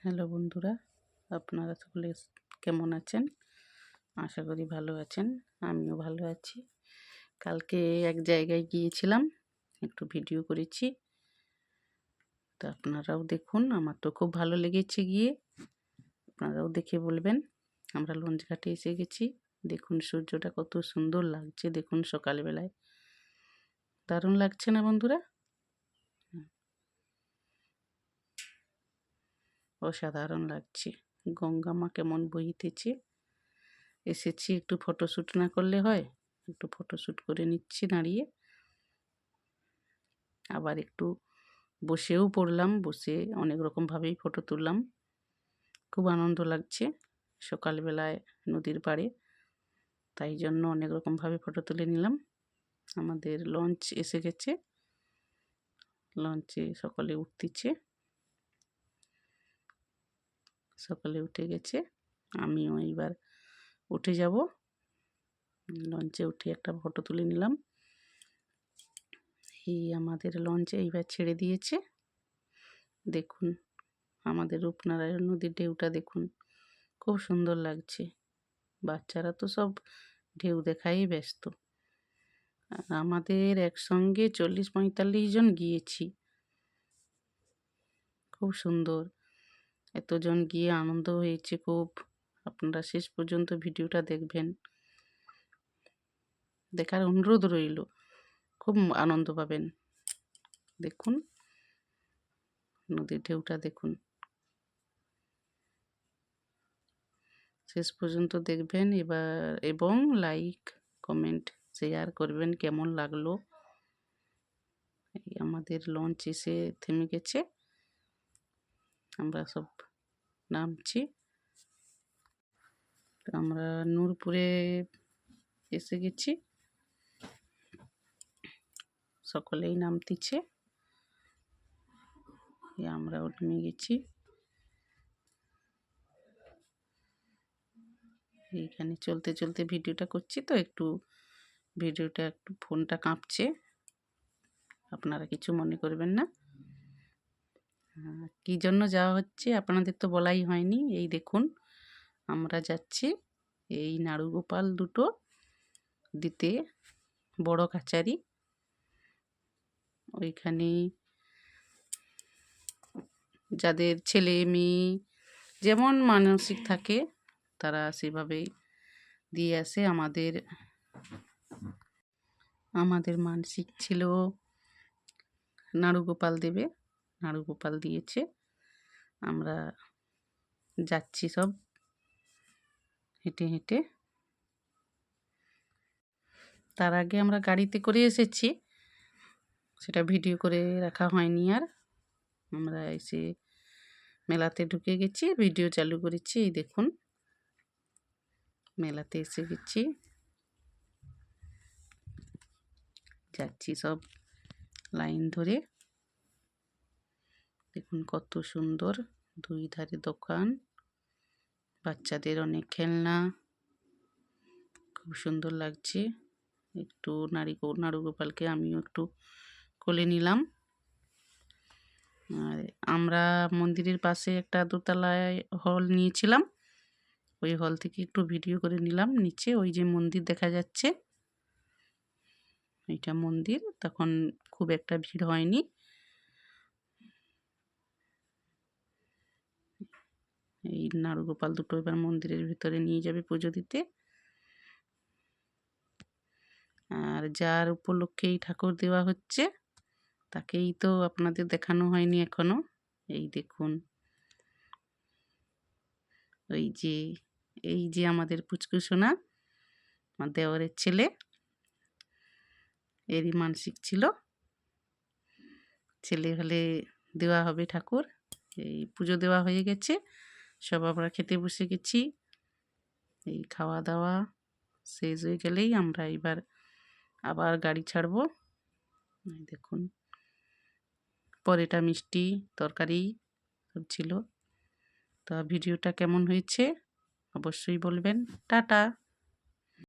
Hello বন্ধুরা, আপনারা সকলে কেমন আছেন? আশা করি ভালো আছেন। আমিও ভালো আছি। কালকে এক জায়গায় গিয়েছিলাম, একটু ভিডিও করেছি। তো আপনারাও দেখুন, আমার তো খুব ভালো লেগেছে গিয়ে। আপনারাও দেখে বলবেন। আমরা লঞ্চ ঘাটে এসে গেছি। দেখুন সূর্যটা কত সুন্দর লাগছে, দেখুন সকালবেলায়। দারুণ লাগছে না বন্ধুরা? অসাধারণ লাগছে। গঙ্গা মা কেমন বহিতেছে। এসেছি, একটু ফটোশ্যুট না করলে হয়? একটু ফটোশ্যুট করে নিচ্ছি দাঁড়িয়ে। আবার একটু বসেও পড়লাম, বসে অনেক রকমভাবেই ফটো তুললাম। খুব আনন্দ লাগছে সকালবেলায় নদীর পাড়ে, তাই জন্য অনেক রকমভাবে ফটো তুলে নিলাম। আমাদের লঞ্চ এসে গেছে, লঞ্চে সকলে উঠতেছে, সকলে উঠে গেছে। আমিও এইবার উঠে যাব। লঞ্চে উঠে একটা ফটো তুলে নিলাম। এই আমাদের লঞ্চে এইবার ছেড়ে দিয়েছে। দেখুন আমাদের রূপনারায়ণ নদীর ঢেউটা দেখুন, খুব সুন্দর লাগছে। বাচ্চারা তো সব ঢেউ দেখাই ব্যস্ত। আর আমাদের একসঙ্গে 40-45 জন গিয়েছি। খুব সুন্দর, এতজন গিয়ে আনন্দ হয়েছে খুব। আপনারা শেষ পর্যন্ত ভিডিওটা দেখবেন, দেখার অনুরোধ রইল। খুব আনন্দ পাবেন। দেখুন নদীর ঢেউটা দেখুন, শেষ পর্যন্ত দেখবেন এবার, এবং লাইক কমেন্ট শেয়ার করবেন কেমন লাগলো। এই আমাদের লঞ্চ এসে থেমে গেছে, আমরা সব নামছি। আমরা নূরপুরে এসে গেছি, সকলেই নামতিছে, আমরাও নেমে গেছি। এইখানে চলতে চলতে ভিডিওটা করছি, তো একটু ভিডিওটা একটু ফোনটা কাঁপছে, আপনারা কিছু মনে করবেন না। কী জন্য যাওয়া হচ্ছে আপনাদের তো বলাই হয়নি। এই দেখুন আমরা যাচ্ছি এই নাড়ুগোপাল দুটো দিতে, বড় কাচারি। ওইখানে যাদের ছেলে মেয়ে যেমন মানসিক থাকে তারা সেভাবেই দিয়ে আসে। আমাদের মানসিক ছিল নাড়ুগোপাল দেবে, নাড়ুগোপাল দিয়েছে। আমরা যাচ্ছি সব হেঁটে হেঁটে। তার আগে আমরা গাড়িতে করে এসেছি, সেটা ভিডিও করে রাখা হয়নি আর। আমরা এসে মেলাতে ঢুকে গেছি, ভিডিও চালু করেছি। এই দেখুন মেলাতে এসে গেছি, যাচ্ছি সব লাইন ধরে। দেখুন কত সুন্দর, দুই ধারে দোকান, বাচ্চাদের অনেক খেলনা, খুব সুন্দর লাগছে। একটু নাড়ুগোপালকে আমিও একটু কোলে নিলাম। আর আমরা মন্দিরের পাশে একটা দোতলায় হল নিয়েছিলাম, ওই হল থেকে একটু ভিডিও করে নিলাম। নিচে ওই যে মন্দির দেখা যাচ্ছে, এইটা মন্দির, তখন খুব একটা ভিড় হয়নি। এই নাড়ুগোপাল দুটো এবার মন্দিরের ভিতরে নিয়ে যাবে পুজো দিতে। আর যার উপলক্ষে এই ঠাকুর দেওয়া হচ্ছে তাকেই তো আপনাদের দেখানো হয়নি এখনো। এই দেখুন এই যে আমাদের পুচকু সোনা, আমার দেওরের ছেলে, এরই মানসিক ছিল, ছেলে হলে দেওয়া হবে ঠাকুর। এই পুজো দেওয়া হয়ে গেছে, সব আমরা খেতে বসে গেছি। এই খাওয়া দাওয়া শেষ হয়ে গেলেই আমরা এবার আবার গাড়ি ছাড়বো। দেখুন পরেটা মিষ্টি তরকারি সব ছিল। তা ভিডিওটা কেমন হয়েছে অবশ্যই বলবেন। টাটা।